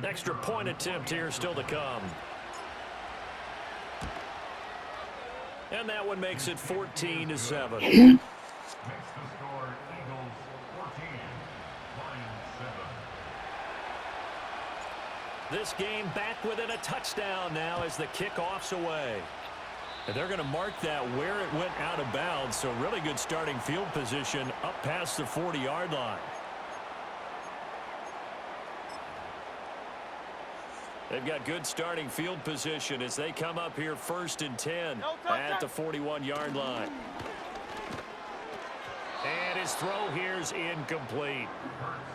Extra point attempt here still to come. And that one makes it 14-7. This game back within a touchdown now as the kickoff's away. And they're going to mark that where it went out of bounds, so really good starting field position up past the 40-yard line. They've got good starting field position as they come up here 1st and 10 at the 41-yard line. And his throw here is incomplete.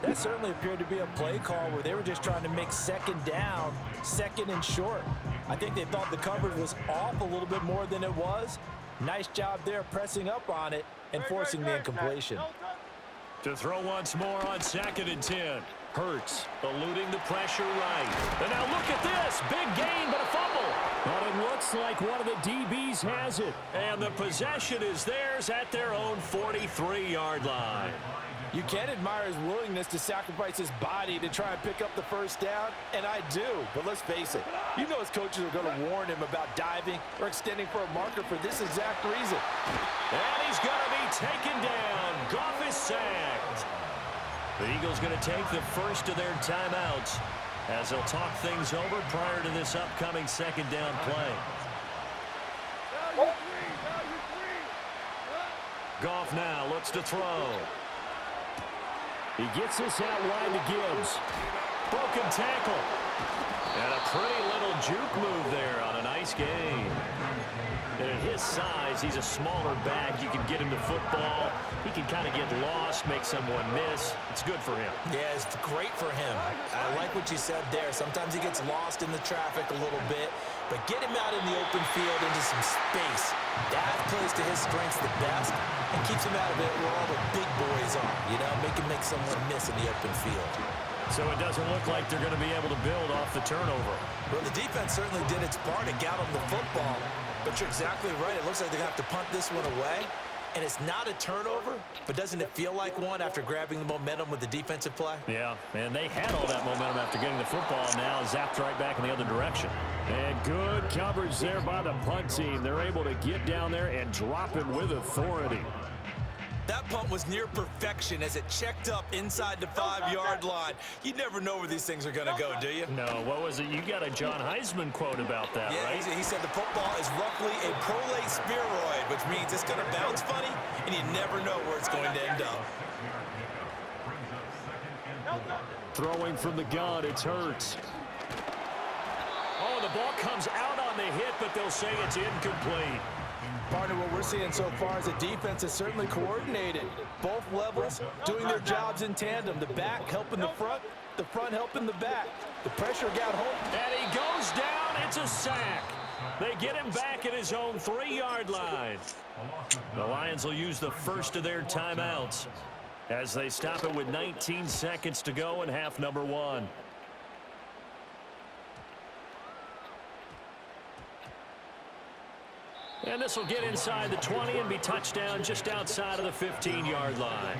That certainly appeared to be a play call where they were just trying to make second down, second and short. I think they thought the coverage was off a little bit more than it was. Nice job there pressing up on it and forcing the incompletion. To throw once more on 2nd and 10. Hurts eluding the pressure right. And now look at this. Big gain, but a fumble. But it looks like one of the DBs has it. And the possession is theirs at their own 43-yard line. You can admire his willingness to sacrifice his body to try and pick up the first down, and I do. But let's face it, you know his coaches are going to warn him about diving or extending for a marker for this exact reason. And he's going to be taken down. Goff is sacked. The Eagles going to take the first of their timeouts as they'll talk things over prior to this upcoming second down play. Goff now looks to throw. He gets this out wide to Gibbs. Broken tackle. And a pretty little juke move there on a nice gain. And at his size, he's a smaller back. You can get him the football. He can kind of get lost, make someone miss. It's good for him. Yeah, it's great for him. I like what you said there. Sometimes he gets lost in the traffic a little bit, but get him out in the open field into some space. That plays to his strengths the best and keeps him out of it where all the big boys are. You know, make someone miss in the open field. So it doesn't look like they're going to be able to build off the turnover. Well, the defense certainly did its part to get them the football. But you're exactly right. It looks like they're going to have to punt this one away. And it's not a turnover, but doesn't it feel like one after grabbing the momentum with the defensive play? Yeah, and they had all that momentum after getting the football. Now zapped right back in the other direction. And good coverage there by the punt team. They're able to get down there and drop him with authority. That punt was near perfection as it checked up inside the 5-yard line. You never know where these things are going to go, do you? No, what was it? You got a John Heisman quote about that, yeah, right? He said the football is roughly a prolate spheroid, which means it's going to bounce funny, and you never know where it's going to end up. Throwing from the gun, it's Hurts. Oh, the ball comes out on the hit, but they'll say it's incomplete. Partner, what we're seeing so far is the defense is certainly coordinated. Both levels doing their jobs in tandem. The back helping the front helping the back. The pressure got home. And he goes down. It's a sack. They get him back at his own 3-yard line. The Lions will use the first of their timeouts as they stop it with 19 seconds to go in half number 1. And this will get inside the 20 and be touchdown just outside of the 15-yard line.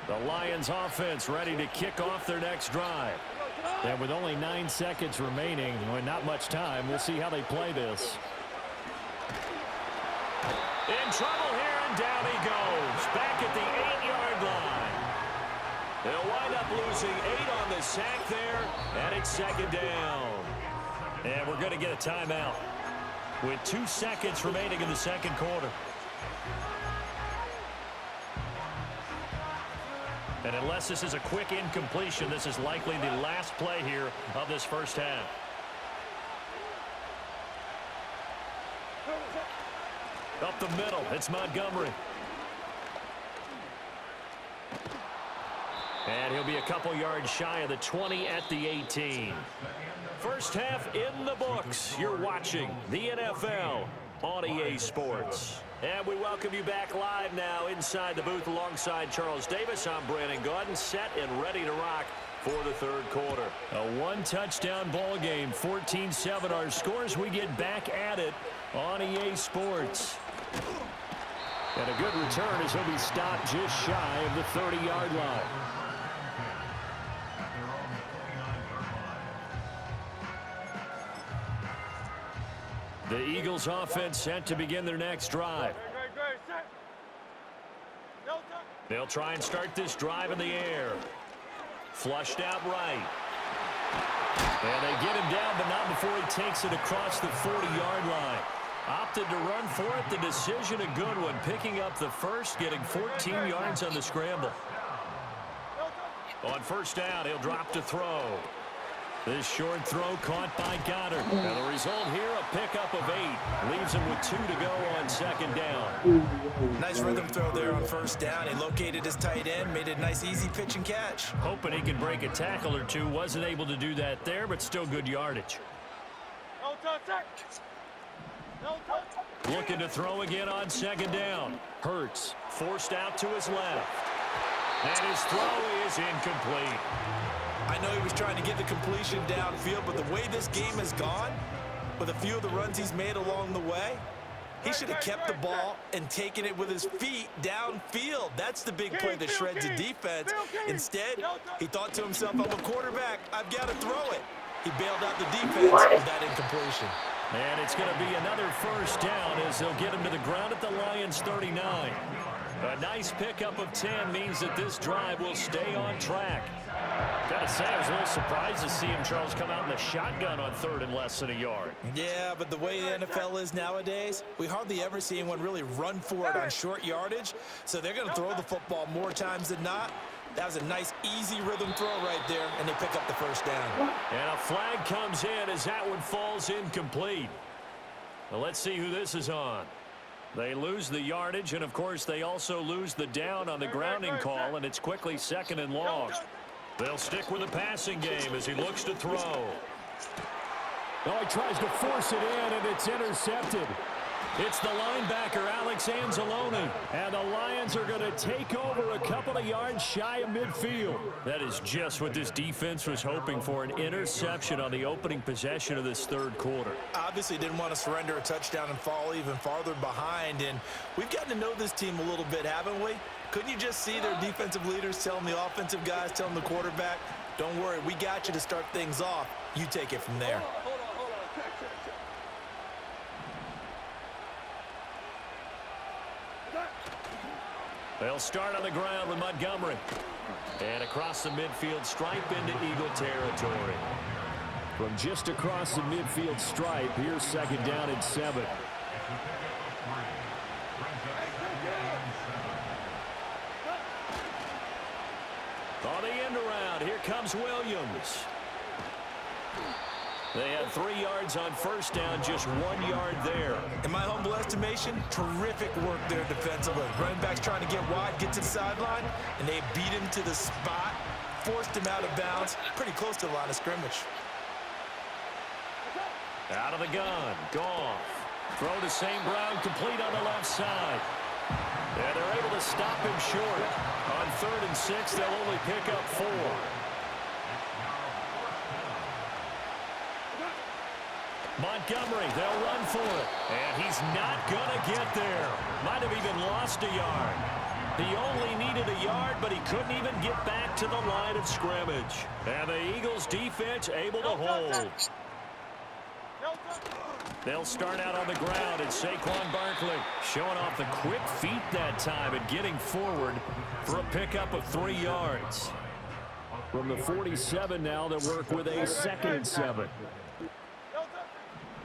The Lions offense ready to kick off their next drive. And with only 9 seconds remaining, not much time, we'll see how they play this. In trouble here, and down he goes. Back at the 8-yard line. They'll wind up losing 8 on the sack there, and it's second down. And we're going to get a timeout with 2 seconds remaining in the second quarter. And unless this is a quick incompletion, this is likely the last play here of this first half. Up the middle, it's Montgomery. And he'll be a couple yards shy of the 20 at the 18. First half in the books. You're watching the NFL on EA Sports. And we welcome you back live now inside the booth alongside Charles Davis. I'm Brandon Gaudin, set and ready to rock for the third quarter. A one-touchdown ball game, 14-7 our scores. We get back at it on EA Sports. And a good return as he'll be stopped just shy of the 30-yard line. The Eagles offense set to begin their next drive. They'll try and start this drive in the air. Flushed out right. And they get him down, but not before he takes it across the 40-yard line. Opted to run for it. The decision a good one. Picking up the first, getting 14 yards on the scramble. On first down, he'll drop to throw. This short throw caught by Goddard. And the result here, a pickup of 8. Leaves him with 2 to go on second down. Nice rhythm throw there on first down. He located his tight end, made a nice easy pitch and catch. Hoping he can break a tackle or two. Wasn't able to do that there, but still good yardage. Looking to throw again on second down. Hurts, forced out to his left. And his throw is incomplete. I know he was trying to get the completion downfield, but the way this game has gone, with a few of the runs he's made along the way, he should have kept the ball and taken it with his feet downfield. That's the big play that shreds a defense. Instead, he thought to himself, I'm a quarterback. I've got to throw it. He bailed out the defense with that incompletion. And it's going to be another first down as they'll get him to the ground at the Lions' 39. A nice pickup of 10 means that this drive will stay on track. Gotta say, I was a little surprised to see him, Charles, come out in the shotgun on third and less than a yard. Yeah, but the way the NFL is nowadays, we hardly ever see anyone really run for it on short yardage. So they're going to throw the football more times than not. That was a nice, easy rhythm throw right there, and they pick up the first down. And a flag comes in as that one falls incomplete. Well, let's see who this is on. They lose the yardage, and, of course, they also lose the down on the grounding call, and it's quickly second and long. They'll stick with the passing game as he looks to throw. Oh, he tries to force it in, and it's intercepted. It's the linebacker, Alex Anzalone. And the Lions are going to take over a couple of yards shy of midfield. That is just what this defense was hoping for, an interception on the opening possession of this third quarter. Obviously didn't want to surrender a touchdown and fall even farther behind. And we've gotten to know this team a little bit, haven't we? Couldn't you just see their defensive leaders telling the offensive guys, telling the quarterback, don't worry, we got you to start things off. You take it from there. They'll start on the ground with Montgomery. And across the midfield stripe into Eagle territory. From just across the midfield stripe, here's second down and 7. On the end around, here comes Williams. They had 3 yards on first down, just 1 yard there. In my humble estimation, terrific work there defensively. Running back's trying to get wide, get to the sideline, and they beat him to the spot, forced him out of bounds, pretty close to the line of scrimmage. Out of the gun, Goff. Throw to St. Brown, complete on the left side. And they're able to stop him short. On 3rd and 6, they'll only pick up 4. Montgomery, they'll run for it. And he's not going to get there. Might have even lost a yard. He only needed a yard, but he couldn't even get back to the line of scrimmage. And the Eagles defense able to hold. They'll start out on the ground, and Saquon Barkley showing off the quick feet that time and getting forward for a pickup of 3 yards. From the 47 now, they'll work with a 2nd and 7.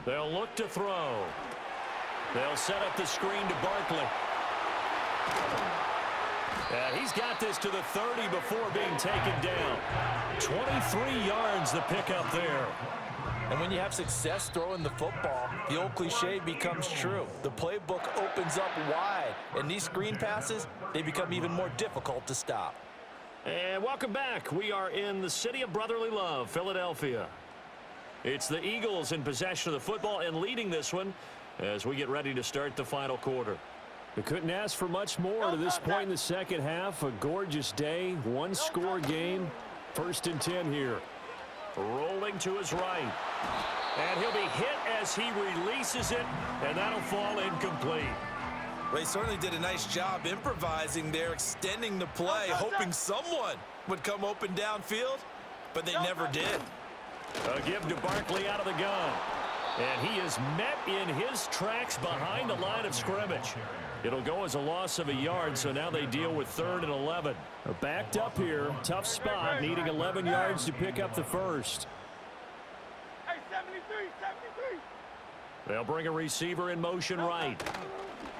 They'll look to throw. They'll set up the screen to Barkley. He's got this to the 30 before being taken down. 23 yards the pickup there. And when you have success throwing the football, the old cliche becomes true. The playbook opens up wide, and these screen passes, they become even more difficult to stop. And welcome back. We are in the city of brotherly love, Philadelphia. It's the Eagles in possession of the football and leading this one as we get ready to start the final quarter. We couldn't ask for much more to this point in the second half. A gorgeous day, 1-score game. 1st and 10 here. Rolling to his right. And he'll be hit as he releases it, and that'll fall incomplete. Well, he certainly did a nice job improvising there, extending the play, hoping someone would come open downfield, but they never did. A give to Barkley out of the gun. And he is met in his tracks behind the line of scrimmage. It'll go as a loss of a yard, so now they deal with 3rd and 11. Backed up here. Tough spot, needing 11 yards to pick up the first. Hey, 73. They'll bring a receiver in motion right.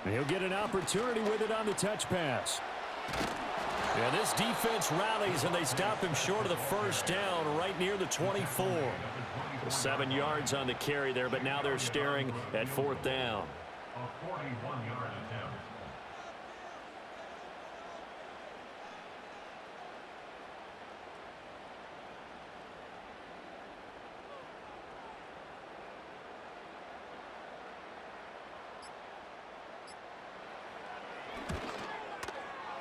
He'll get an opportunity with it on the touch pass. And this defense rallies, and they stop him short of the first down right near the 24. 7 yards on the carry there, but now they're staring at 4th down. A 41-yard attempt.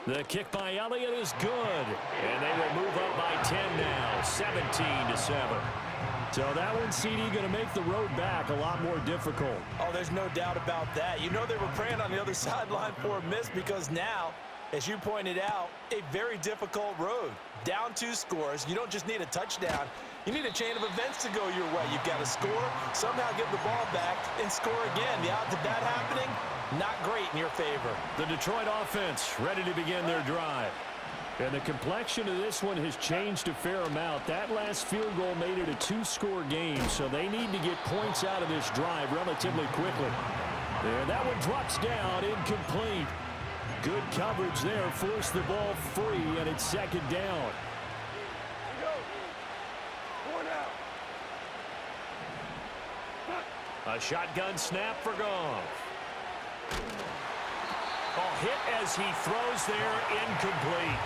The kick by Elliott is good, and they will move up by 10 now, 17-7. So that one, CD, going to make the road back a lot more difficult. Oh, there's no doubt about that. You know they were praying on the other sideline for a miss because now, as you pointed out, a very difficult road. Down 2 scores. You don't just need a touchdown. You need a chain of events to go your way. You've got to score, somehow get the ball back, and score again. The odds of that happening, not great in your favor. The Detroit offense ready to begin their drive. And the complexion of this one has changed a fair amount. That last field goal made it a 2-score game, so they need to get points out of this drive relatively quickly. And that one drops down, incomplete. Good coverage there, forced the ball free, and it's 2nd down. A shotgun snap for Goff. Hit as he throws there, incomplete.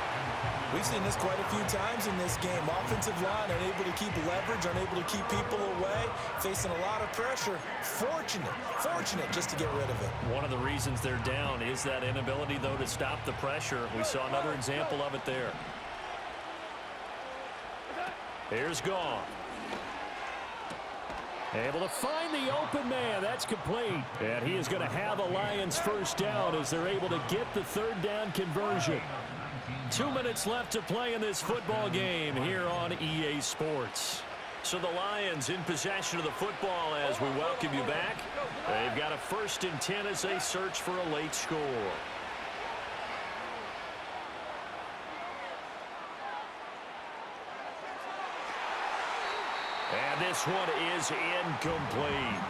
We've seen this quite a few times in this game. Offensive line unable to keep leverage, unable to keep people away, facing a lot of pressure. Fortunate just to get rid of it. One of the reasons they're down is that inability, though, to stop the pressure. We saw another example of it there. Here's Goff. Able to find the open man. That's complete. And he is going to have a Lions first down as they're able to get the 3rd down conversion. 2 minutes left to play in this football game here on EA Sports. So the Lions in possession of the football as we welcome you back. They've got a 1st and 10 as they search for a late score. And this one is incomplete.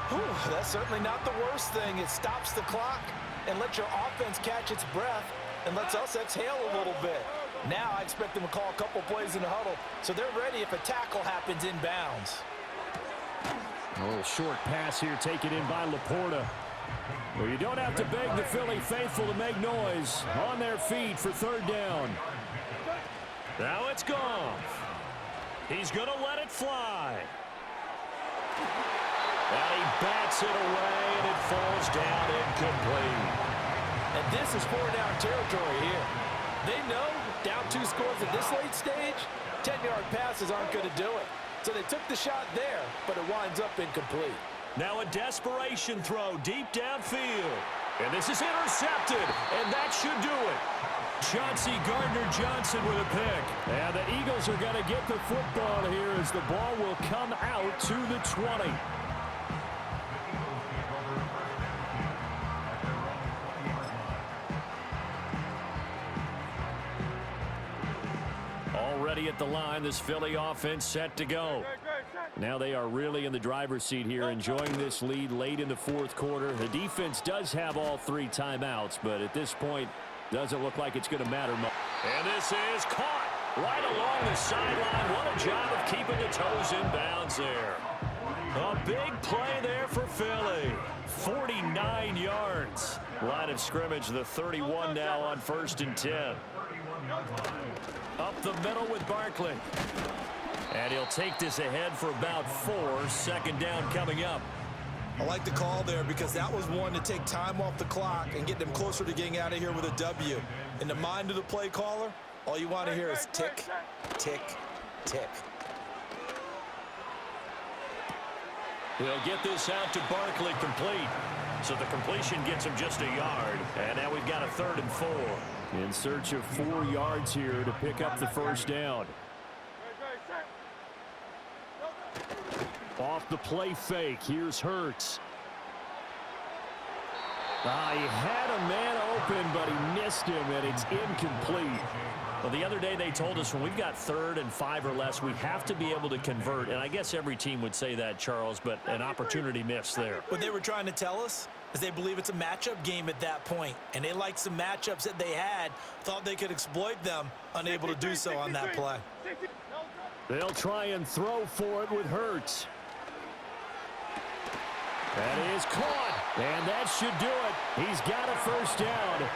Whew, that's certainly not the worst thing. It stops the clock and lets your offense catch its breath and lets us exhale a little bit. Now I expect them to call a couple plays in the huddle, so they're ready if a tackle happens inbounds. A little short pass here taken in by Laporta. Well, you don't have to beg the Philly faithful to make noise. On their feet for 3rd down. Now it's Goff. He's going to let it fly. And he bats it away, and it falls down incomplete. And this is 4-down territory here. They know down 2 scores at this late stage, 10-yard passes aren't going to do it. So they took the shot there, but it winds up incomplete. Now a desperation throw deep downfield. And this is intercepted, and that should do it. Chauncey Gardner-Johnson with a pick. And the Eagles are going to get the football here as the ball will come out to the 20. Already at the line, this Philly offense set to go. Now they are really in the driver's seat here, enjoying this lead late in the 4th quarter. The defense does have all 3 timeouts, but at this point, doesn't look like it's going to matter much. And this is caught right along the sideline. What a job of keeping the toes in bounds there. A big play there for Philly. 49 yards. Line of scrimmage, the 31 now on 1st and 10. Up the middle with Barkley. And he'll take this ahead for about 4. 2nd down coming up. I like the call there because that was one to take time off the clock and get them closer to getting out of here with a W. In the mind of the play caller, all you want to hear is tick, tick, tick. He'll get this out to Barkley complete. So the completion gets him just a yard. And now we've got a 3rd and 4. In search of 4 yards here to pick up the first down. Off the play fake, here's Hurts. He had a man open, but he missed him, and it's incomplete. Well, the other day they told us when we've got 3rd and 5 or less, we have to be able to convert. And I guess every team would say that, Charles, but an opportunity missed there. What they were trying to tell us is they believe it's a matchup game at that point, and they liked some matchups that they had, thought they could exploit them, unable to do so on that play. They'll try and throw for it with Hurts. That is caught, and that should do it. He's got a first down.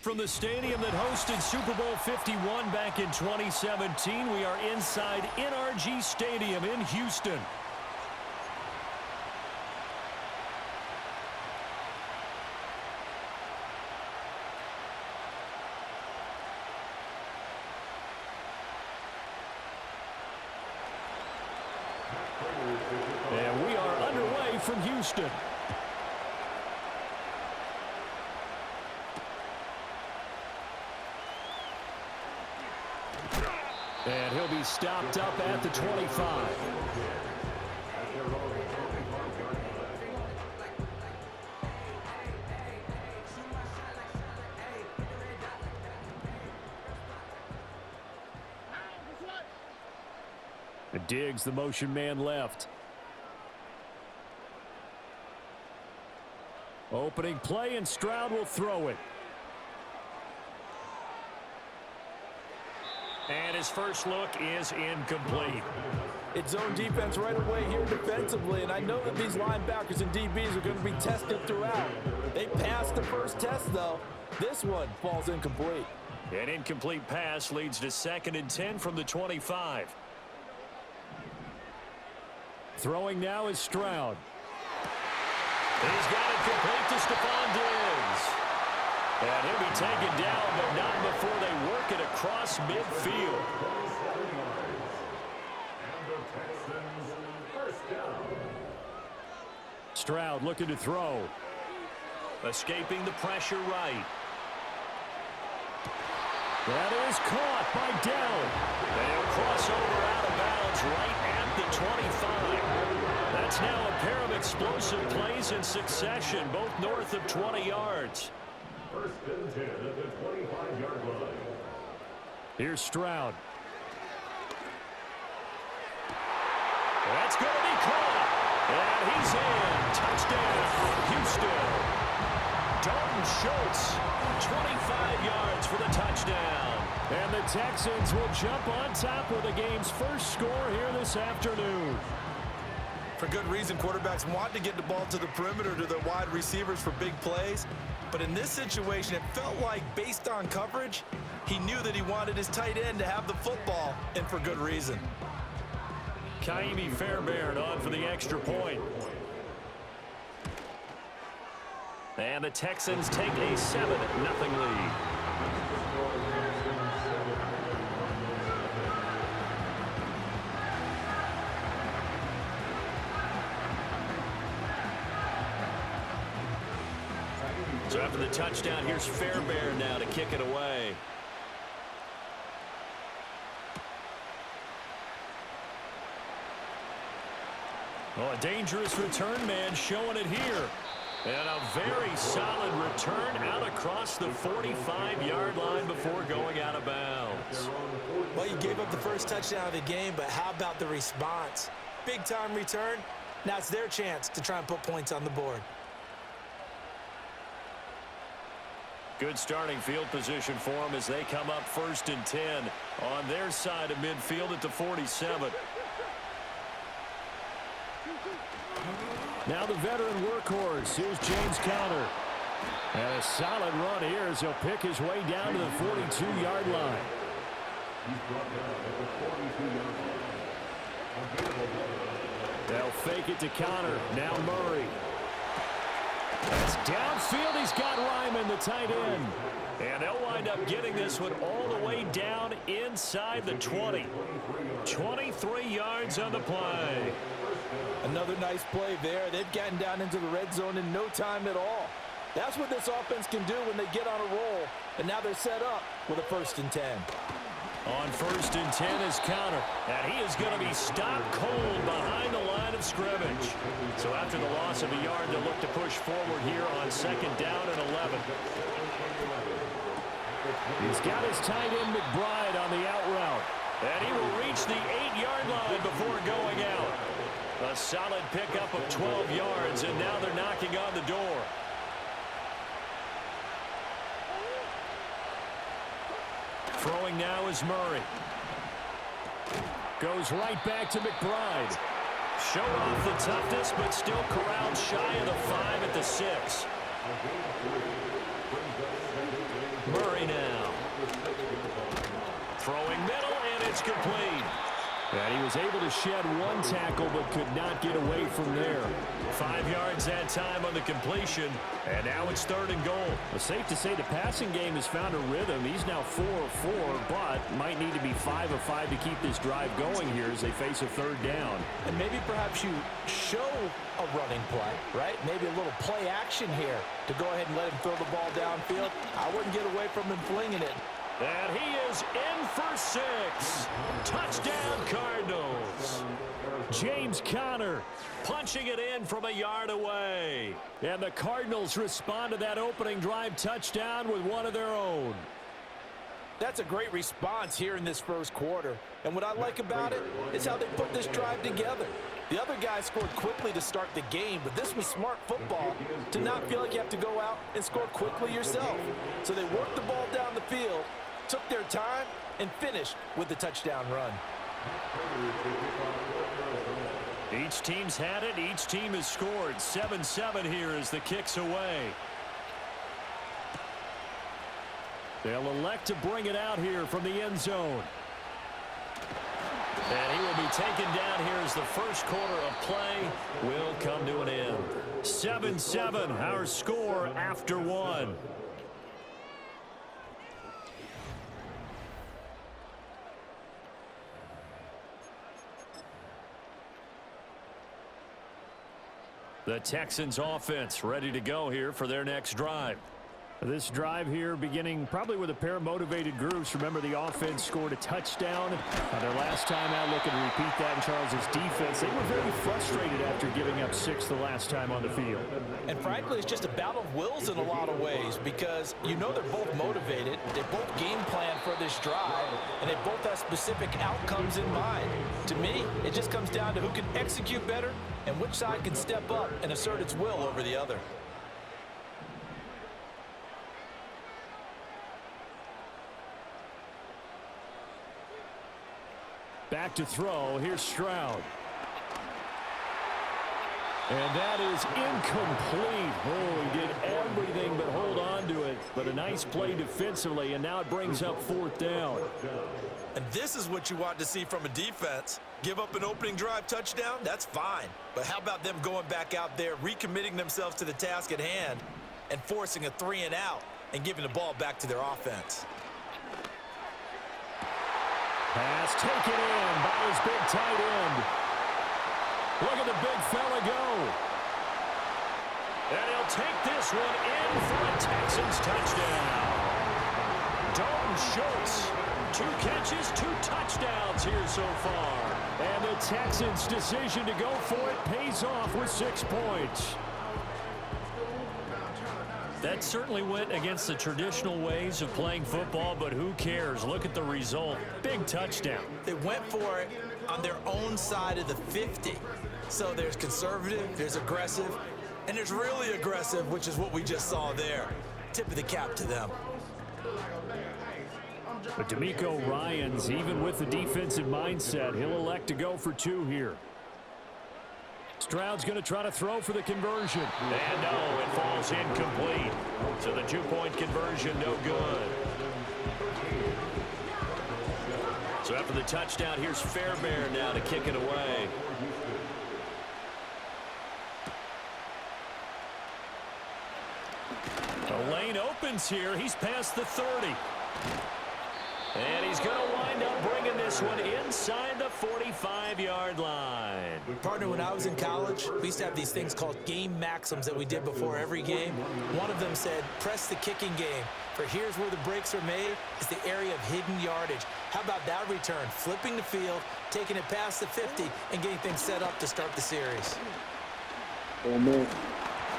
From the stadium that hosted Super Bowl 51 back in 2017, we are inside NRG Stadium in Houston. And we are underway from Houston. And he'll be stopped up at the 25. And Diggs, the motion man left. Opening play, and Stroud will throw it. And his first look is incomplete. It's zone defense right away here defensively, and I know that these linebackers and DBs are going to be tested throughout. They passed the first test, though. This one falls incomplete. An incomplete pass leads to 2nd and 10 from the 25. Throwing now is Stroud. He's got it complete to Stephon Diggs. And he'll be taken down, but not before they work it across midfield. Stroud looking to throw. Escaping the pressure right. That is caught by Dowd. They'll cross over out of bounds right at the 25. That's now a pair of explosive plays in succession, both north of 20 yards. 1st and 10 at the 25-yard line. Here's Stroud. That's going to be caught. And he's in. Touchdown, Houston. Dalton Schultz, 25 yards for the touchdown. And the Texans will jump on top with the game's first score here this afternoon. For good reason, quarterbacks want to get the ball to the perimeter to their wide receivers for big plays. But in this situation, it felt like, based on coverage, he knew that he wanted his tight end to have the football, and for good reason. Kaimi Fairbairn on for the extra point. And the Texans take a 7-0 lead. So after the touchdown, here's Fairbairn now to kick it away. Oh, a dangerous return man showing it here. And a very solid return out across the 45-yard line before going out of bounds. Well, you gave up the first touchdown of the game, but how about the response? Big-time return. Now it's their chance to try and put points on the board. Good starting field position for them as they come up 1st and 10 on their side of midfield at the 47. Now the veteran workhorse. Here's James Conner. And a solid run here as he'll pick his way down to the 42-yard line. They'll fake it to Conner. Now Murray. That's downfield. He's got Ryman, the tight end. And they'll wind up getting this one all the way down inside the 20. 23 yards on the play. Another nice play there. They've gotten down into the red zone in no time at all. That's what this offense can do when they get on a roll. And now they're set up with a 1st and 10. On 1st and 10 is Conner. And he is going to be stopped cold behind the line of scrimmage. So after the loss of a yard, they'll look to push forward here on 2nd down and 11. He's got his tight end McBride on the out route. And he will reach the 8-yard line before going out. A solid pickup of 12 yards, and now they're knocking on the door. Throwing now is Murray. Goes right back to McBride. Showed off the toughness, but still corralled shy of the 5 at the 6. Murray now. Throwing middle, and it's complete. And he was able to shed one tackle, but could not get away from there. 5 yards that time on the completion, and now it's 3rd and goal. It's safe to say the passing game has found a rhythm. He's now 4 of 4, but might need to be 5 of 5 to keep this drive going here as they face a 3rd down. And maybe perhaps you show a running play, right? Maybe a little play action here to go ahead and let him throw the ball downfield. I wouldn't get away from him flinging it. And he is in for 6. Touchdown, Cardinals. James Conner punching it in from a yard away. And the Cardinals respond to that opening drive touchdown with one of their own. That's a great response here in this 1st quarter. And what I like about it is how they put this drive together. The other guys scored quickly to start the game, but this was smart football to not feel like you have to go out and score quickly yourself. So they worked the ball down the field, took their time, and finished with the touchdown run. Each team's had it. Each team has scored. 7-7 here as the kick's away. They'll elect to bring it out here from the end zone. And he will be taken down here as the 1st quarter of play will come to an end. 7-7, our score after 1. The Texans offense ready to go here for their next drive. This drive here beginning probably with a pair of motivated groups. Remember, the offense scored a touchdown on their last time out. Looking to repeat that in Charles's defense. They were very frustrated after giving up 6 the last time on the field. And frankly, it's just a battle of wills in a lot of ways because you know they're both motivated. They both game plan for this drive, and they both have specific outcomes in mind. To me, it just comes down to who can execute better and which side can step up and assert its will over the other. Back to throw. Here's Stroud. And that is incomplete. Oh, he did everything but hold on to it. But a nice play defensively, and now it brings up 4th down. And this is what you want to see from a defense. Give up an opening drive touchdown, that's fine. But how about them going back out there, recommitting themselves to the task at hand, and forcing a 3 and out, and giving the ball back to their offense. Pass taken in by his big tight end. Look at the big fella go. And he'll take this one in for a Texans touchdown. Dalton Schultz, 2 catches, 2 touchdowns here so far. And the Texans' decision to go for it pays off with 6 points. That certainly went against the traditional ways of playing football, but who cares? Look at the result. Big touchdown. They went for it on their own side of the 50. So there's conservative, there's aggressive, and there's really aggressive, which is what we just saw there. Tip of the cap to them. But D'Amico Ryans, even with the defensive mindset, he'll elect to go for 2 here. Stroud's going to try to throw for the conversion. And no, it falls incomplete. So the 2-point conversion, no good. So after the touchdown, here's Fairbairn now to kick it away. The lane opens here. He's past the 30. And he's going to wind up bringing this one inside the 45-yard line. Partner, when I was in college, we used to have these things called game maxims that we did before every game. One of them said, press the kicking game. For here's where the breaks are made, is the area of hidden yardage. How about that return? Flipping the field, taking it past the 50, and getting things set up to start the series. Oh, man.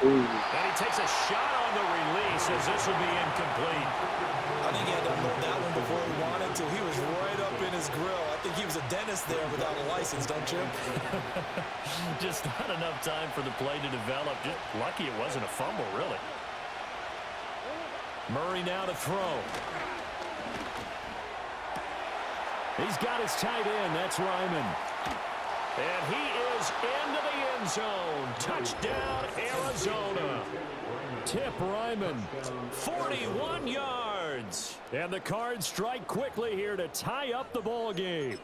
Ooh. And he takes a shot on the release as this will be incomplete. I think he had to unload that one before he wanted to. He was right up in his grill. I think he was a dentist there without a license, don't you? Just not enough time for the play to develop. Just lucky it wasn't a fumble, really. Murray now to throw. He's got his tight end. That's Ryman. And he is into the end zone. Touchdown, Arizona. Tip Ryman. 41 yards. And the Cards strike quickly here to tie up the ball game.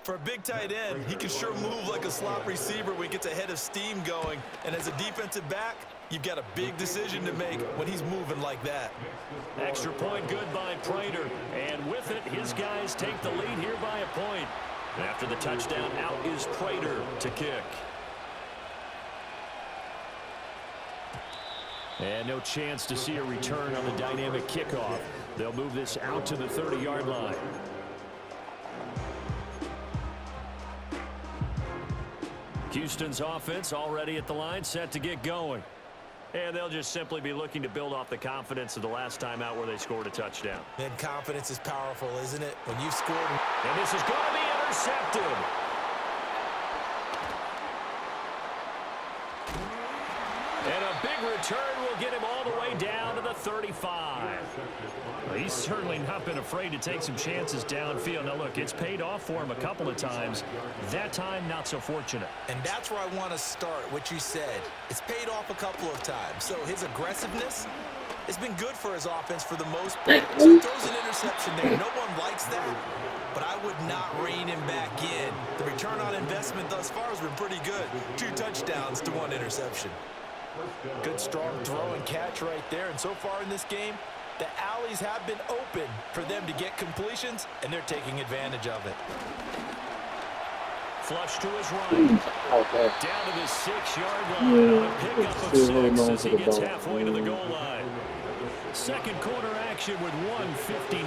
For a big tight end, he can sure move like a slot receiver when he gets a head of steam going. And as a defensive back, you've got a big decision to make when he's moving like that. Extra point good by Prater. And with it, his guys take the lead here by a point. After the touchdown, out is Prater to kick. And no chance to see a return on the dynamic kickoff. They'll move this out to the 30-yard line. Houston's offense already at the line, set to get going. And they'll just simply be looking to build off the confidence of the last time out where they scored a touchdown. And confidence is powerful, isn't it? When you've scored. And this is going to be intercepted. And a big return will get him all the way down to the 35. Well, he's certainly not been afraid to take some chances downfield. Now, look, it's paid off for him a couple of times. That time, not so fortunate. And that's where I want to start, what you said. It's paid off a couple of times. So his aggressiveness has been good for his offense for the most part. So he throws an interception there. No one likes that, but I would not rein him back in. The return on investment thus far has been pretty good. 2 touchdowns to 1 interception. Good strong throw and catch right there. And so far in this game, the alleys have been open for them to get completions, and they're taking advantage of it. Flush to his right. Okay. Down to the 6-yard line on a pickup of 6 as he gets halfway to the goal line. Second quarter action with 1:59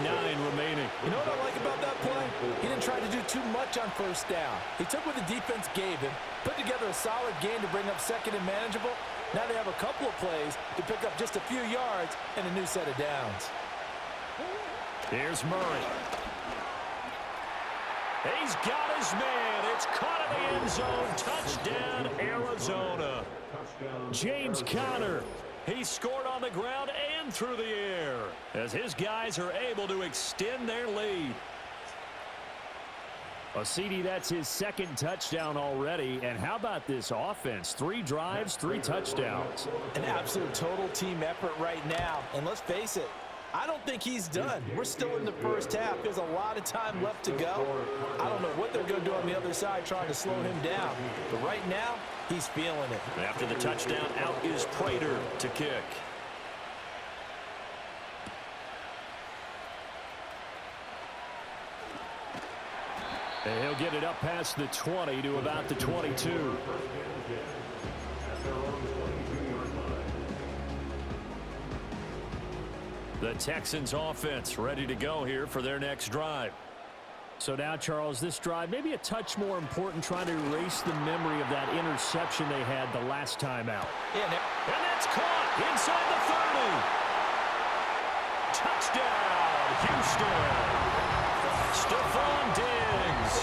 remaining. You know what I like about that play? He didn't try to do too much on first down. He took what the defense gave him, put together a solid game to bring up second and manageable. Now they have a couple of plays to pick up just a few yards and a new set of downs. Here's Murray. He's got his man. It's caught in the end zone. Touchdown, Arizona. James Conner. He scored on the ground and through the air as his guys are able to extend their lead. Well, CD, that's his second touchdown already. And how about this offense? 3 drives, 3 touchdowns. An absolute total team effort right now. And let's face it, I don't think he's done. We're still in the first half. There's a lot of time left to go. I don't know what they're going to do on the other side trying to slow him down. But right now, he's feeling it. After the touchdown, out is Prater to kick. And he'll get it up past the 20 to about the 22. The Texans offense ready to go here for their next drive. So now, Charles, this drive maybe a touch more important, trying to erase the memory of that interception they had the last time out. Yeah, and that's caught inside the 30. Touchdown, Houston. Stephon Diggs,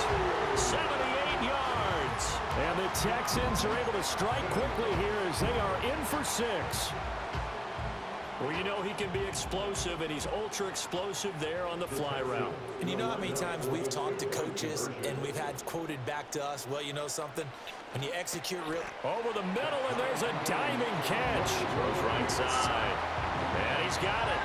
78 yards. And the Texans are able to strike quickly here as they are in for 6. Well, you know he can be explosive, and he's ultra-explosive there on the fly route. And you know how many times we've talked to coaches and we've had quoted back to us, well, you know something? When you execute real... Over the middle, and there's a diving catch. Throws right side. And he's got it.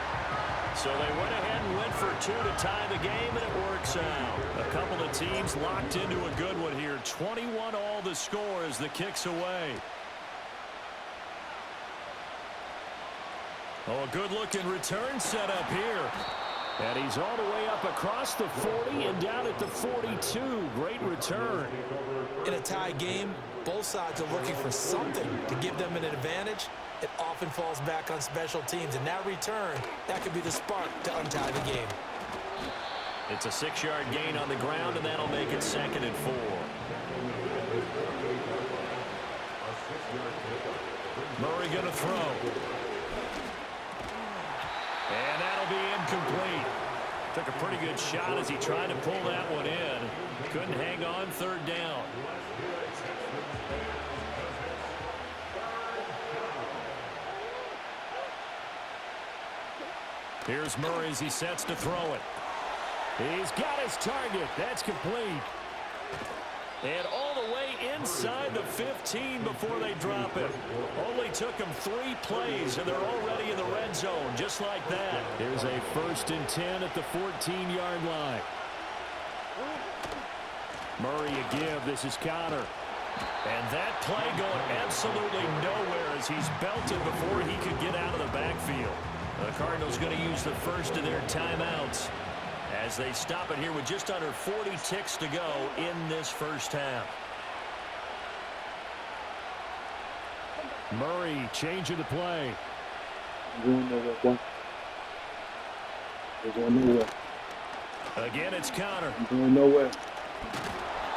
So they went ahead and went for two to tie the game, and it works out. A couple of teams locked into a good one here. 21 all the score as the kick's away. Oh, a good-looking return set up here. And he's all the way up across the 40 and down at the 42. Great return. In a tie game, both sides are looking for something to give them an advantage. It often falls back on special teams. And that return, that could be the spark to untie the game. It's a 6-yard gain on the ground, and that'll make it 2nd and 4. Murray going to throw. And that'll be incomplete. Took a pretty good shot as he tried to pull that one in. Couldn't hang on 3rd down. Here's Murray as he sets to throw it. He's got his target. That's complete. And all the way inside the 15 before they drop it. Only took them 3 plays, and they're already in the red zone, just like that. Here's a 1st and 10 at the 14-yard line. Murray a give. This is Connor. And that play going absolutely nowhere as he's belted before he could get out of the backfield. The Cardinals going to use the first of their timeouts as they stop it here with just under 40 ticks to go in this first half. Murray changing the play. Going nowhere. They're going nowhere. Again, it's Connor. Going nowhere.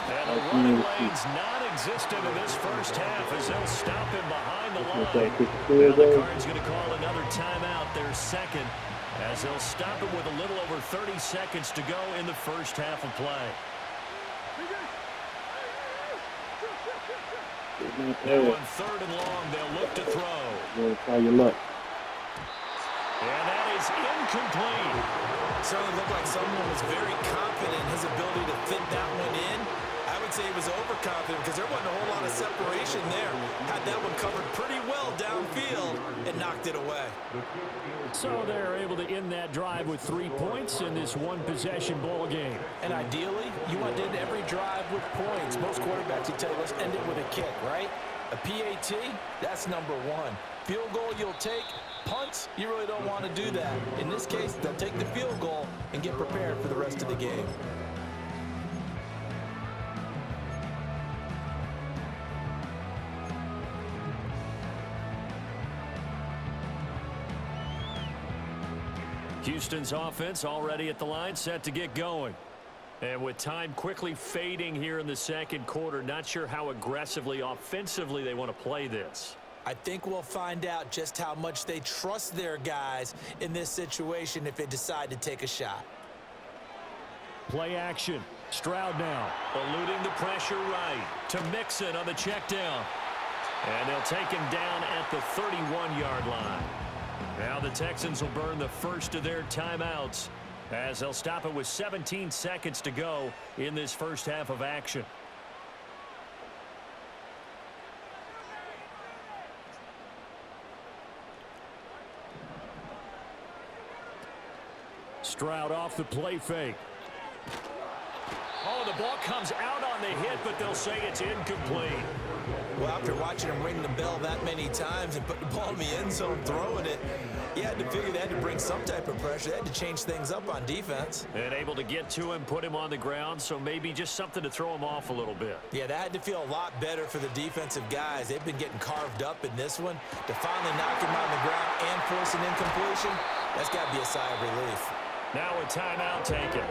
And the running lane's non-existent in this first half as they'll stop him behind the line. Now the Cards going to call another timeout, their 2nd, as they'll stop it with a little over 30 seconds to go in the first half of play. Now on 3rd and long, they'll look to throw. Try your luck. And that is incomplete. Certainly looked like someone was very confident in his ability to fit that one in. I would say he was overconfident because there wasn't a whole lot of separation there. Had that one covered pretty well downfield and knocked it away. So they're able to end that drive with 3 points in this one-possession ball game. And ideally, you want to end every drive with points. Most quarterbacks, you tell you, let's end it with a kick, right? A PAT, that's number 1. Field goal you'll take. Punts, you really don't want to do that. In this case, they'll take the field goal and get prepared for the rest of the game. Houston's offense already at the line, set to get going. And with time quickly fading here in the 2nd quarter, not sure how aggressively, offensively they want to play this. I think we'll find out just how much they trust their guys in this situation if they decide to take a shot. Play action. Stroud now. Eluding the pressure right to Mixon on the check down. And they'll take him down at the 31-yard line. Now the Texans will burn the first of their timeouts as they'll stop it with 17 seconds to go in this first half of action. Stroud off the play fake. Oh, the ball comes out on the hit, but they'll say it's incomplete. Well, after watching him ring the bell that many times and put the ball in the end zone throwing it, you had to figure they had to bring some type of pressure. They had to change things up on defense. And able to get to him, put him on the ground, so maybe just something to throw him off a little bit. Yeah, that had to feel a lot better for the defensive guys. They've been getting carved up in this one. To finally knock him on the ground and force an incompletion, that's got to be a sigh of relief. Now a timeout taken.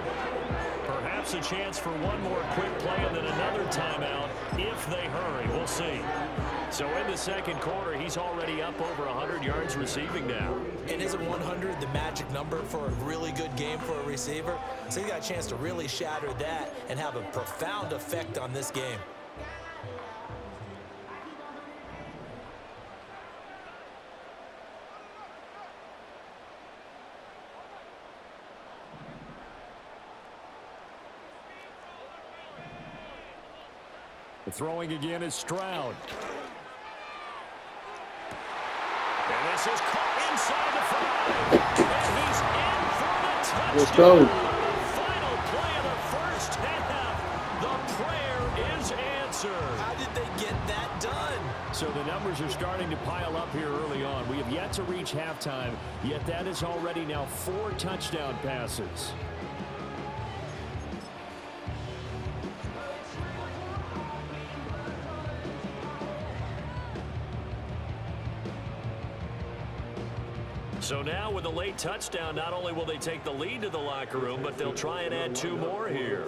Perhaps a chance for one more quick play and then another timeout if they hurry. We'll see. So in the 2nd quarter, he's already up over 100 yards receiving now. And isn't 100 the magic number for a really good game for a receiver? So he got a chance to really shatter that and have a profound effect on this game. Throwing again is Stroud. And this is caught inside the 5. And he's in for the touchdown. Let's go. Final play of the first half. The prayer is answered. How did they get that done? So the numbers are starting to pile up here early on. We have yet to reach halftime, yet that is already now 4 touchdown passes. So now with the late touchdown, not only will they take the lead to the locker room, but they'll try and add 2 more here.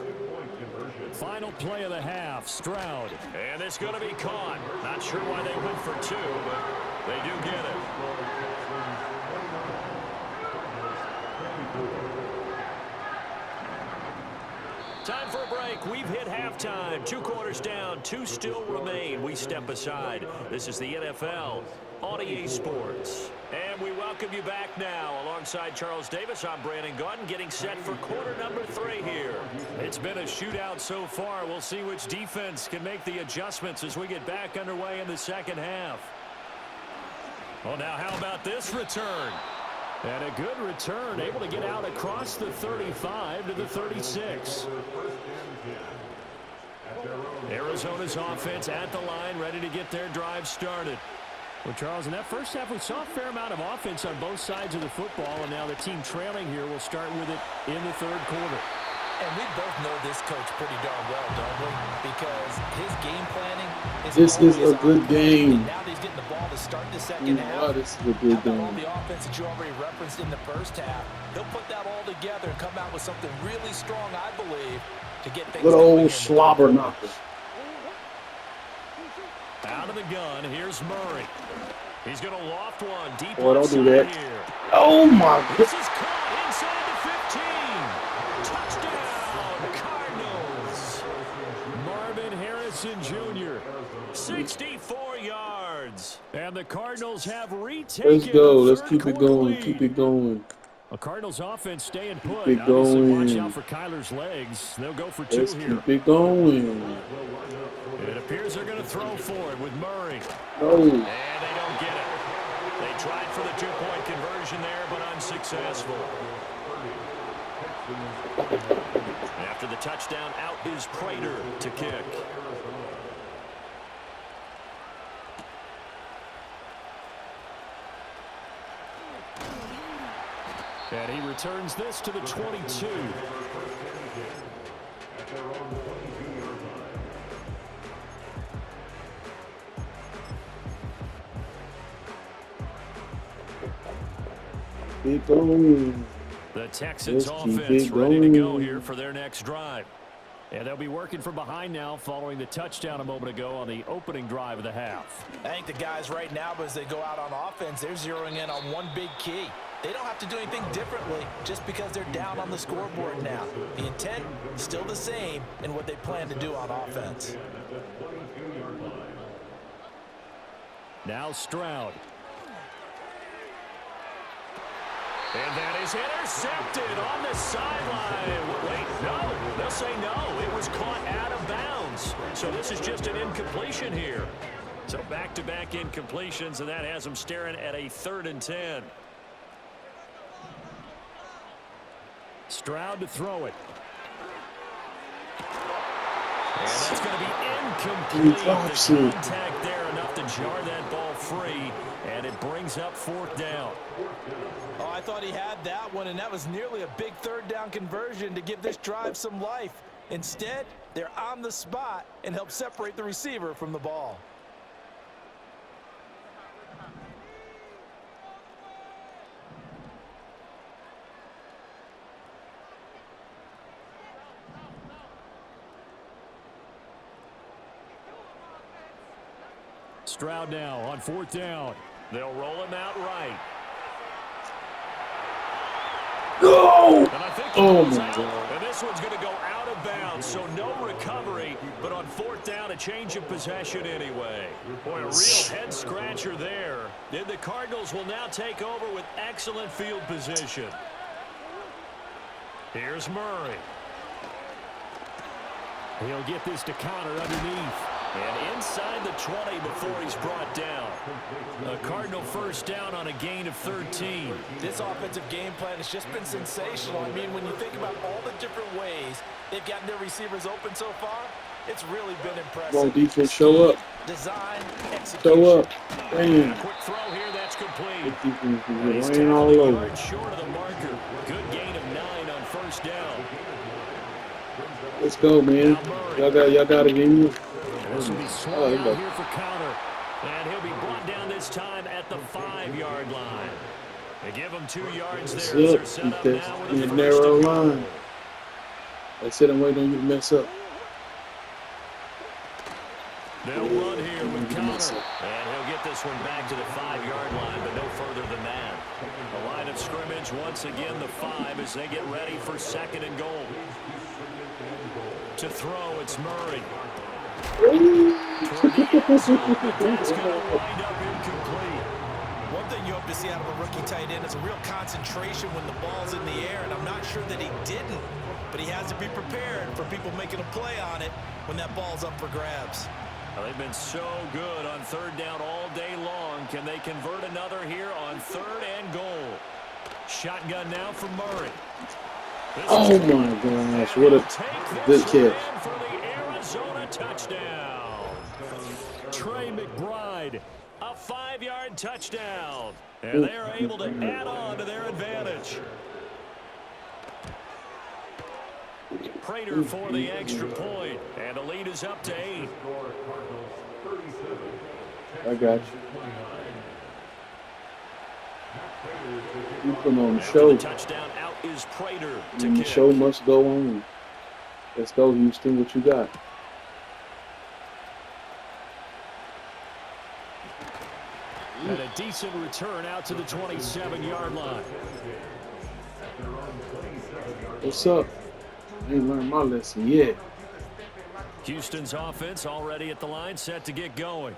Final play of the half, Stroud. And it's going to be caught. Not sure why they went for 2, but they do get it. Time for a break. We've hit halftime. 2 quarters down. 2 still remain. We step aside. This is the NFL on EA Sports. And we welcome you back now. Alongside Charles Davis, I'm Brandon Gaudin, getting set for quarter number 3 here. It's been a shootout so far. We'll see which defense can make the adjustments as we get back underway in the second half. Well, now how about this return? And a good return, able to get out across the 35 to the 36. Arizona's offense at the line, ready to get their drive started. Well, Charles, in that first half, we saw a fair amount of offense on both sides of the football, and now the team trailing here will start with it in the third quarter. And we both know this coach pretty darn well, don't we? Because his game planning is This is a good game. And now he's getting the ball to start the second half. This is a good How about all game. the offense that you already referenced in the first half? He'll put that all together and come out with something really strong, I believe, to get things Good going old in the slobber knocker. Out of the gun, here's Murray. He's going to loft one deep Boy, don't do outside that. here. Oh my This God. is caught inside the 15. Touchdown, Cardinals. Marvin Harrison Jr. 64 yards. And the Cardinals have retaken Let's go. the Let's third keep it quarter going. lead. Keep it going. A Cardinals offense staying put. Keep it Obviously, watch going. out for Kyler's legs. They'll go for 2 Let's here. keep it going. It appears they're going to throw for it with Murray. No. And they don't get it. They tried for the 2-point conversion there, but unsuccessful. After the touchdown, out is Prater to kick. And he returns this to the 22. Keep going. The Texans Let's keep offense it ready to go going. here for their next drive. And they'll be working from behind now following the touchdown a moment ago on the opening drive of the half. I think the guys right now, as they go out on offense, they're zeroing in on one big key. They don't have to do anything differently just because they're down on the scoreboard now. The intent is still the same in what they plan to do on offense. Now Stroud. And that is intercepted on the sideline. Wait, no. They'll say no. It was caught out of bounds. So this is just an incompletion here. So back-to-back incompletions, and that has them staring at a 3rd and 10. Stroud to throw it. And that's going to be incomplete. He drops The it. contact there enough to jar that ball free, and it brings up 4th down. Oh, I thought he had that one, and that was nearly a big 3rd down conversion to give this drive some life. Instead, they're on the spot and help separate the receiver from the ball. Stroud now on 4th down. They'll roll him out right. No. And I think Oh, goes my out. God. And this one's going to go out of bounds, so no recovery, but on 4th down, a change of possession anyway. Boy, a real head-scratcher there. And the Cardinals will now take over with excellent field position. Here's Murray. He'll get this to counter underneath. And inside the 20 before he's brought down. A Cardinal first down on a gain of 13. This offensive game plan has just been sensational. I mean, when you think about all the different ways they've gotten their receivers open so far, it's really been impressive. Come on, defense, show up. Design, execution. Show up. Damn. Quick throw here, that's complete. He's laying all over. Short of the marker. Good gain of 9 on first down. Let's go, man. Y'all got it in you. This will be swung out here for counter. And he'll be brought down this time at the 5-yard line. They give him 2 yards there as they're set up now with a first narrow and goal. line. They said I'm waiting on you to mess up. They'll run here with counter. And he'll get this one back to the 5-yard line, but no further than that. The line of scrimmage, once again, the 5 as they get ready for 2nd and goal. To throw, it's Murray. Toward the end zone, but that's going to wind up incomplete. One thing you hope to see out of a rookie tight end is a real concentration when the ball's in the air, and I'm not sure that he didn't, but he has to be prepared for people making a play on it when that ball's up for grabs. Well, they've been so good on 3rd down all day long. Can they convert another here on 3rd and goal? Shotgun now for Murray. Oh my gosh, what a good catch. For the Arizona touchdown. Trey McBride, a 5-yard touchdown. And they're able to add on to their advantage. Prater for the extra point. And the lead is up to 8. I got you. You put on the After show. the touchdown, out is Prater to And the kick. show must go on. Let's go, Houston. What you got? And a decent return out to the 27-yard line. What's up? I ain't learned my lesson yet. Houston's offense already at the line, set to get going.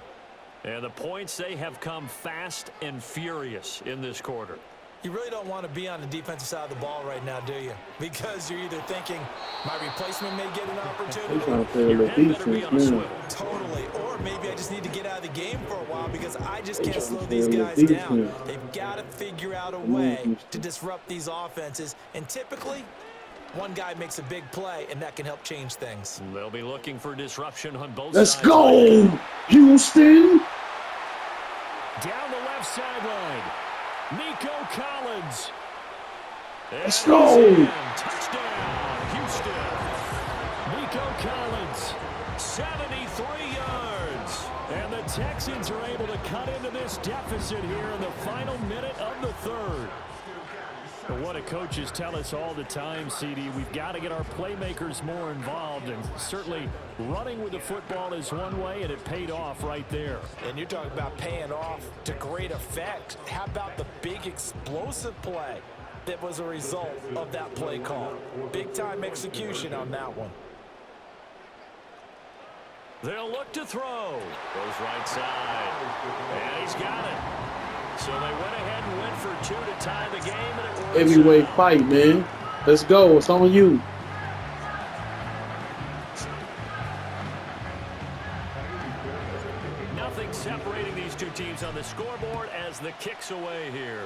And the points, they have come fast and furious in this quarter. You really don't want to be on the defensive side of the ball right now, do you? Because you're either thinking, my replacement may get an They're opportunity. trying to play a Your little head better be on a defense, man. swivel. Totally. Or maybe I just need to get out of the game for a while because I just can't slow trying to these play a guys little down. defense. They've got to figure out a Come on, way Houston. to disrupt these offenses. And typically, one guy makes a big play, and that can help change things. They'll be looking for disruption on both Let's sides. go, Houston. Down the left sideline. Nico Collins. Let's And go. he's in. Touchdown, Houston. Nico Collins. 73 yards. And the Texans are able to cut into this deficit here in the final minute of the 3rd. But what do coaches tell us all the time, CD? We've got to get our playmakers more involved, and certainly running with the football is one way, and it paid off right there. And you're talking about paying off to great effect. How about the big explosive play that was a result of that play call? Big-time execution on that one. They'll look to throw. Goes right side. And he's got it. So they went ahead and went for 2 to tie the game, and it works Heavyweight out. fight, man. Let's go. It's on you. Nothing separating these two teams on the scoreboard as the kick's away here.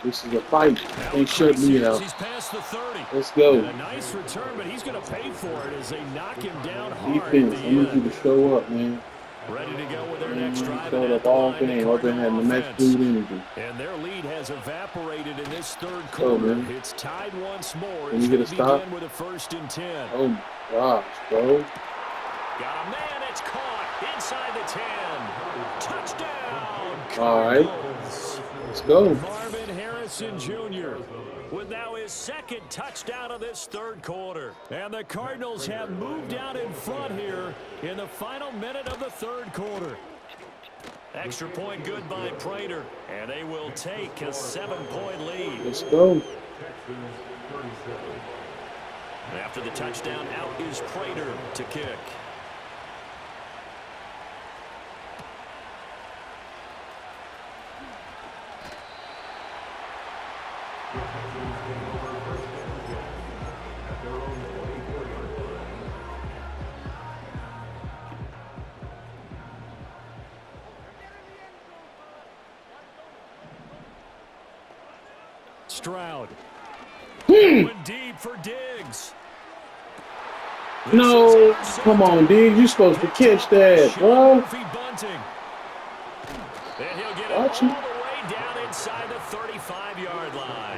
This is a fight. Can't shut me out. He's past the 30. Let's go. And a nice return, but he's going to pay for it as they knock him down hard at Defense. the I need you end. to show up, man. Ready to go with their next drive. Showed and at up the all line, the game. I've been having the Cardinal match offense. food energy. And their lead has evaporated in this 3rd Oh, quarter. man. It's tied once more. Can It's you get going a to stop? begin with a 1st and 10. Oh my gosh, bro. Got a man. It's caught inside the 10. Touchdown. All right. Cardinals. Let's go. Marvin Harrison Jr. With now his 2nd touchdown of this 3rd quarter. And the Cardinals have moved out in front here in the final minute of the 3rd quarter. Extra point good by Prater. And they will take a 7-point lead. Let's go. After the touchdown, out is Prater to kick. Stroud. Going deep for Diggs. No, come on, dude. You're supposed to catch that, bro. And he'll get it all Watch the him. way down inside the 35-yard line.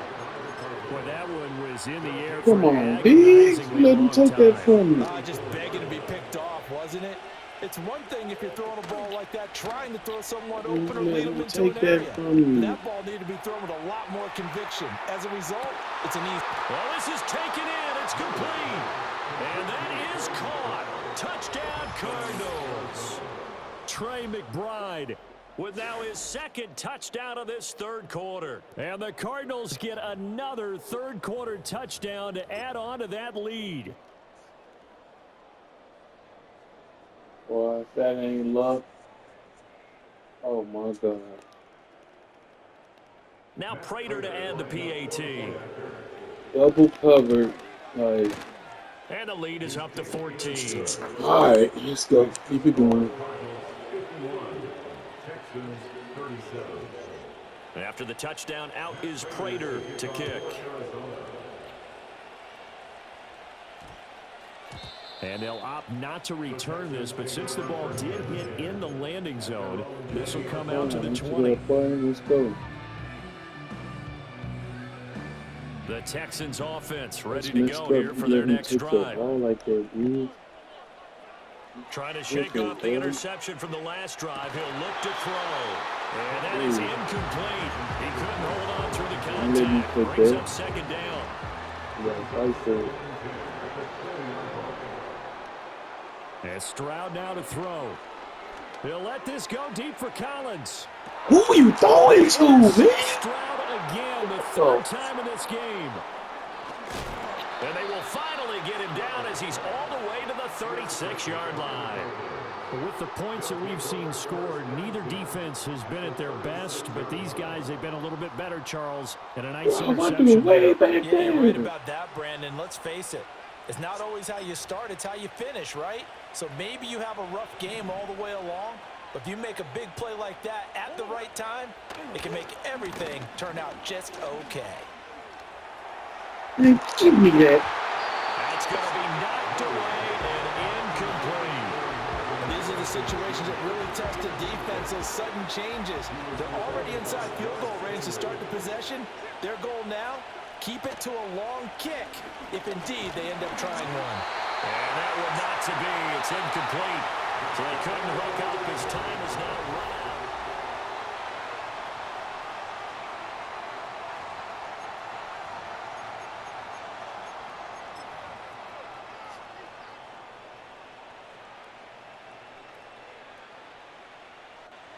Well, that one was in the air. Come for on, an Diggs. agonizingly Let him long take that time. from me. Just begging to be picked off, wasn't it? It's one thing if you're throwing a ball like that, trying to throw someone open or lead them into Take an that area. from me. That ball needed to be thrown with a lot more conviction. As a result, it's an easy. Well, this is taken in. It's complete. And that is caught. Touchdown, Cardinals. Trey McBride With now his second touchdown of this third quarter. and the Cardinals get another third-quarter touchdown to add on to that lead. Boy, if that ain't luck. Oh, my God. Now Prater to add the PAT. Double covered. Like, And the lead is up to 14. all right, let's go. Keep it going. Texans 37. After the touchdown, out is Prater to kick. And they'll opt not to return this, but since the ball did hit in the landing zone, this will come out to the 20. Let's go. The Texans offense ready That's to messed go up. here for You their let him next take that drive. ball like that, dude. Trying to shake Okay, off the buddy. interception from the last drive. He'll look to throw. And that is incomplete. He couldn't hold on through the contact. take Brings that. up second down. Yeah, I said. And Stroud now to throw. He'll let this go deep for Collins. Who are you throwing to, man? Stroud again, the third time in this game. And they will finally get him down as he's all the way to the 36-yard line. With the points that we've seen scored, neither defense has been at their best, but these guys, they've been a little bit better, Charles, and a nice I'm doing interception way there. back Yeah, you're right there. about that, Brandon. Let's face it. It's not always how you start, it's how you finish, right? So maybe you have a rough game all the way along, but if you make a big play like that at the right time, it can make everything turn out just okay. Man, give me that. That's going to be knocked away and incomplete. And these are the situations that really test the defense, those sudden changes. They're already inside field goal range to start the possession. Their goal now, keep it to a long kick, if indeed they end up trying one. And that one not to be. It's incomplete. So they couldn't hook up. His time is now run out.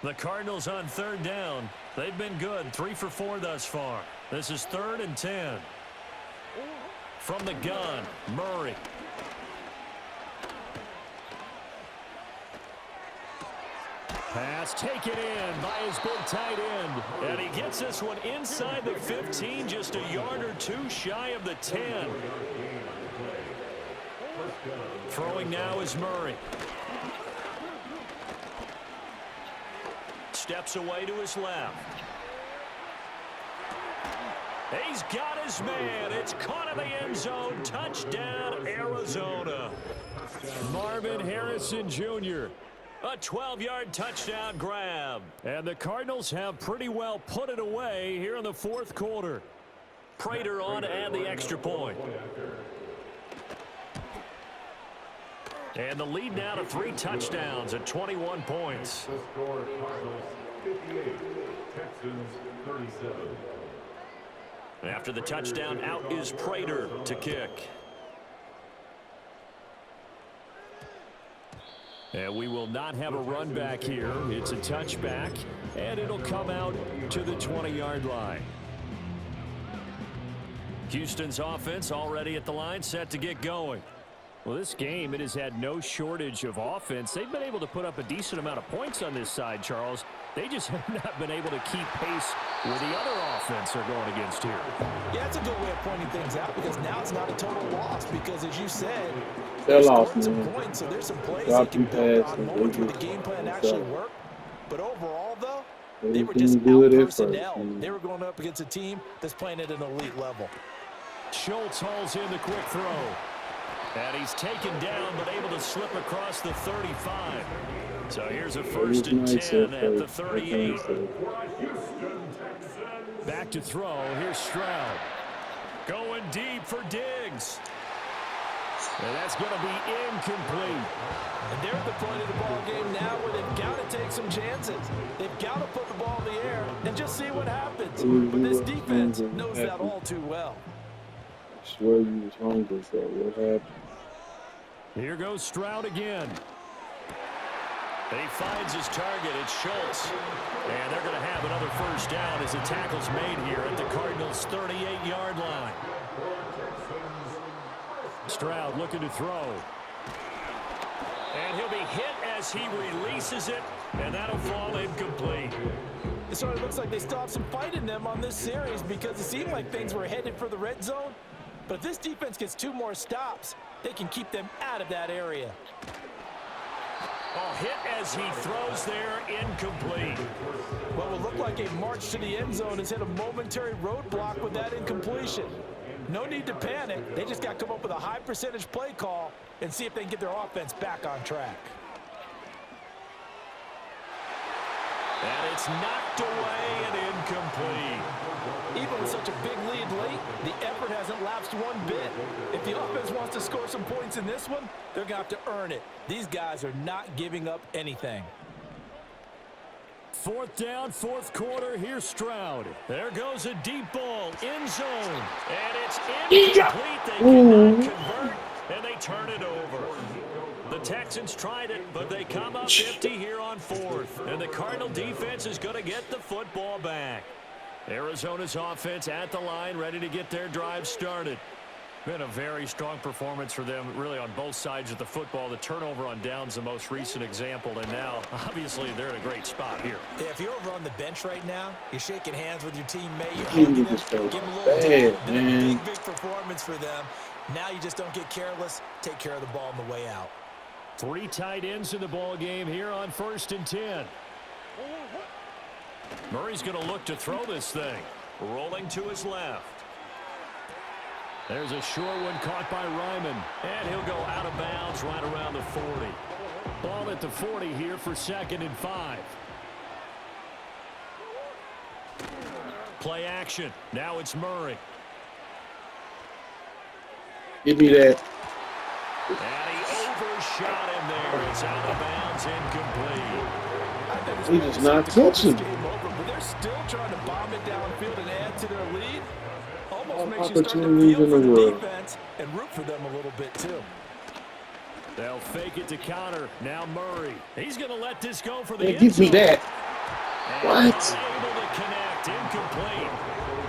The Cardinals on third down. They've been good. 3 for 4 thus far. This is 3rd and 10. From the gun, Murray. Pass taken in by his big tight end. And he gets this one inside the 15, just a yard or two shy of the 10. Throwing now is Murray. Steps away to his left. He's got his man. It's caught in the end zone. Touchdown, Arizona. Marvin Harrison Jr. A 12-yard touchdown grab. And the Cardinals have pretty well put it away here in the fourth quarter. Prater on to add the extra point. And the lead now to 3 touchdowns at 21 points. The score, Cardinals 58, Texans 37. After the touchdown, out is Prater to kick. And we will not have a run back here. It's a touchback, and it'll come out to the 20-yard line. Houston's offense already at the line, set to get going. Well, this game, it has had no shortage of offense. They've been able to put up a decent amount of points on this side, Charles. They just have not been able to keep pace with the other offense they're going against here. Yeah, that's a good way of pointing things out because now it's not a total loss because, as you said, They're scored lost, some man. points, so there's some plays Drop they can two build passes, on moments they where the just- game plan it's actually up. worked. But overall, though, They were Everything just good out at first. personnel. They were going up against a team that's playing at an elite level. Schultz hauls in the quick throw. And he's taken down, but able to slip across the 35. So here's a first and 10 at the 38. Back to throw. Here's Stroud. Going deep for Diggs. And that's going to be incomplete. And they're at the point of the ball game now where they've got to take some chances. They've got to put the ball in the air and just see what happens. But this defense knows that all too well. I swear you was hungry, so what happened? Here goes Stroud again. He finds his target. It's Schultz. And they're going to have another first down as the tackle's made here at the Cardinals' 38-yard line. Stroud looking to throw. And he'll be hit as he releases it, and that'll fall incomplete. It sort of looks like they still have some fight in them on this series because it seemed like things were headed for the red zone. But if this defense gets 2 more stops, they can keep them out of that area. Oh, hit as he throws there, incomplete. Well, it will look like a march to the end zone has hit a momentary roadblock with that incompletion. No need to panic. They just got to come up with a high percentage play call and see if they can get their offense back on track. And it's knocked away and incomplete. Even with such a big lead late, the effort hasn't lapsed one bit. If the offense wants to score some points in this one, they're going to have to earn it. These guys are not giving up anything. 4th down, 4th quarter. Here's Stroud. There goes a deep ball, end zone. And it's incomplete. They cannot convert, and they turn it over. The Texans tried it, but they come up empty here on 4th. And the Cardinal defense is going to get the football back. Arizona's offense at the line, ready to get their drive started. Been a very strong performance for them, really, on both sides of the football. The turnover on downs, the most recent example, and now, obviously, they're in a great spot here. Yeah, if you're over on the bench right now, you're shaking hands with your teammate, you're hugging them, give them a little dab. Been a big performance for them. Now you just don't get careless. Take care of the ball on the way out. 3 tight ends in the ball game here on 1st and 10. Murray's going to look to throw this thing. Rolling to his left. There's a short one caught by Ryman. And he'll go out of bounds right around the 40. Ball at the 40 here for 2nd and 5. Play action. Now it's Murray. Give me that. And he overshot him there. It's out of bounds, incomplete. He does not touch him. But they're still trying to bomb it downfield and add to their lead. Almost makes you start to Opportunities feel in for the the world. defense and root for them a little bit too. They'll fake it to counter. Now Murray. He's going to let this go for the Yeah, end give me zone. that. And What? unable to connect. Incomplete.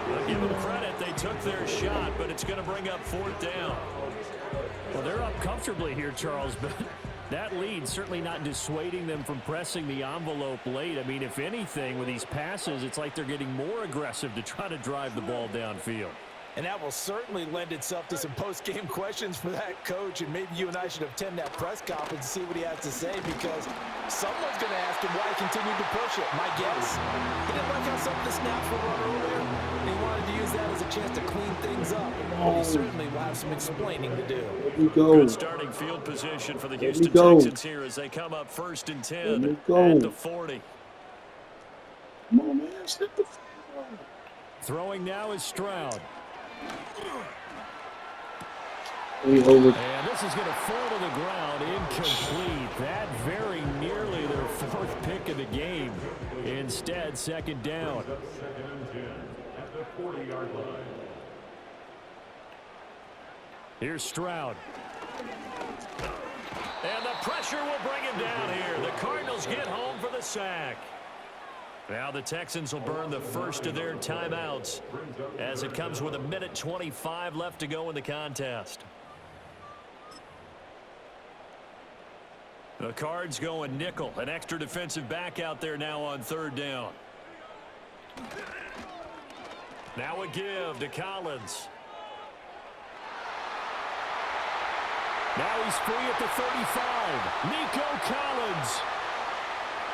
I'll give them credit. They took their shot, but it's going to bring up 4th down. Well, they're up comfortably here, Charles, but that lead certainly not dissuading them from pressing the envelope late. I mean, if anything, with these passes, it's like they're getting more aggressive to try to drive the ball downfield. And that will certainly lend itself to some post-game questions for that coach, and maybe you and I should attend that press conference and see what he has to say, because someone's going to ask him why he continued to push it. My guess, he didn't like how some of the snaps were run earlier, and he wanted to use that as a chance to clean things up. He certainly will have some explaining to do. Let me go. Good starting field position for the Let me Houston go. Texans here as they come up 1st and 10 Let me go. at the 40. Come on, man. Step the f*** up. Throwing now is Stroud. We over. And this is going to fall to the ground, incomplete. That very nearly their 4th pick of the game. Instead, 2nd down. At the 40-yard line. Here's Stroud. And the pressure will bring him down here. The Cardinals get home for the sack. Now the Texans will burn the first of their timeouts as it comes with 1:25 left to go in the contest. The Cards going nickel, an extra defensive back out there now on 3rd down. Now a give to Collins. Now he's free at the 35. Nico Collins.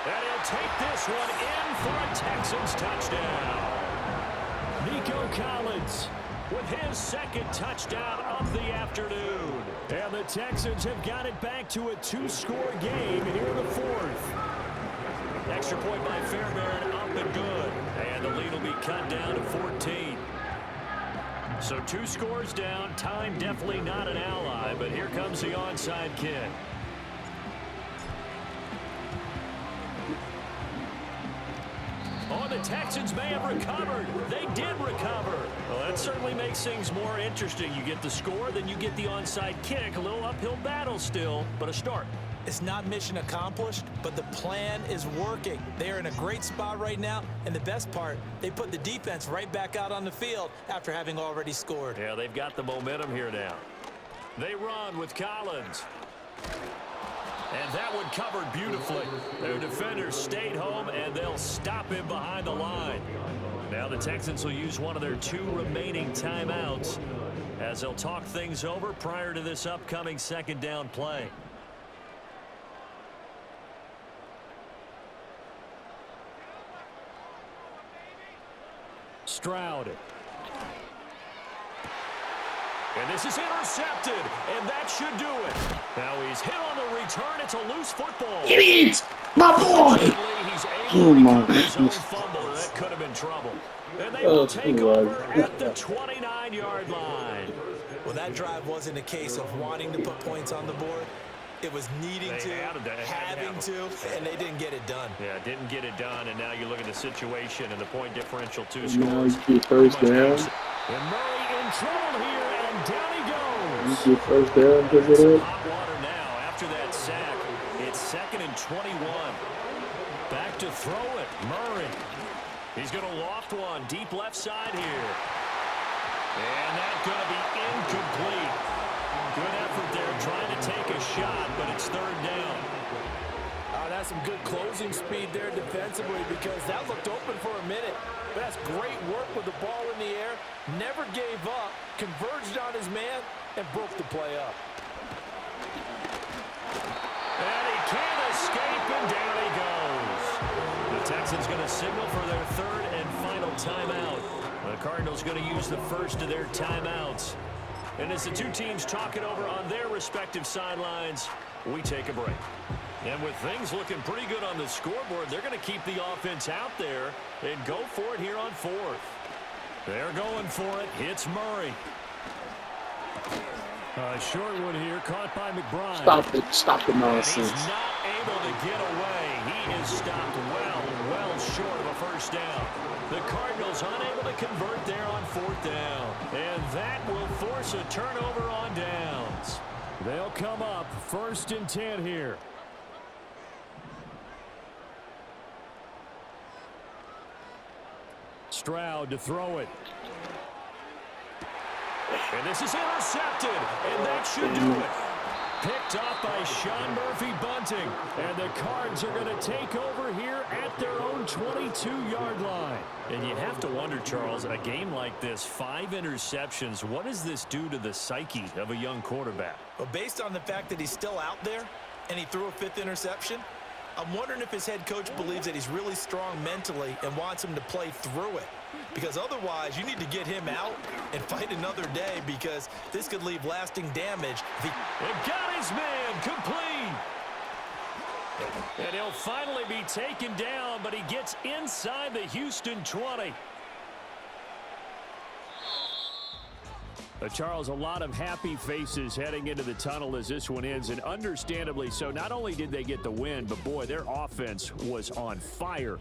And he'll take this one in for a Texans touchdown. Nico Collins with his second touchdown of the afternoon. And the Texans have got it back to a 2-score game here in the fourth. Extra point by Fairbairn, up and good. And the lead will be cut down to 14. So 2 scores down. Time definitely not an ally, but here comes the onside kick. Oh, the Texans may have recovered. They did recover. Well, that certainly makes things more interesting. You get the score, then you get the onside kick. A little uphill battle still, but a start. It's not mission accomplished, but the plan is working. They're in a great spot right now, and the best part, they put the defense right back out on the field after having already scored. Yeah, they've got the momentum here now. They run with Collins. And that one covered beautifully. Their defenders stayed home, and they'll stop him behind the line. Now the Texans will use one of their 2 remaining timeouts as they'll talk things over prior to this upcoming second down play. Stroud. And this is intercepted, and that should do it. Now he's hit on the return. It's a loose football. Idiot! My boy! He's able to recover his own fumble. That could have been trouble. And they will take over at the 29-yard line. Well, that drive wasn't a case of wanting to put points on the board. It was needing to, having to, and they didn't get it done. Yeah, didn't get it done, and now you look at the situation and the point differential, 2 Now scores. you get first down. And Murray in trouble here, and down he goes. You get first down because of that. Hot water now after that sack. It's 2nd and 21. Back to throw it. Murray. He's going to loft one deep left side here. And that's going to be incomplete. Good effort there trying to take a shot, but it's 3rd down. That's some good closing speed there defensively because that looked open for a minute. But that's great work with the ball in the air. Never gave up, converged on his man, and broke the play up. And he can't escape, and down he goes. The Texans going to signal for their 3rd and final timeout. The Cardinals going to use the first of their timeouts. And as the 2 teams talk it over on their respective sidelines, we take a break. And with things looking pretty good on the scoreboard, they're going to keep the offense out there and go for it here on 4th. They're going for it. It's Murray. A short one here, caught by McBride. Stop the nonsense. He's not able to get away. He is stopped well short of a first down. The Cardinals unable to convert there on 4th down. And that will force a turnover on downs. They'll come up 1st and 10 here. Stroud to throw it. And this is intercepted, and that should do it. Picked off by Sean Murphy-Bunting. And the Cards are going to take over here at their own 22-yard line. And you have to wonder, Charles, in a game like this, 5 interceptions, what does this do to the psyche of a young quarterback? Well, based on the fact that he's still out there and he threw a 5th interception, I'm wondering if his head coach believes that he's really strong mentally and wants him to play through it. Because otherwise, you need to get him out and fight another day because this could leave lasting damage. And got his man complete. And he'll finally be taken down, but he gets inside the Houston 20. Charles, a lot of happy faces heading into the tunnel as this one ends, and understandably so. Not only did they get the win, but boy, their offense was on fire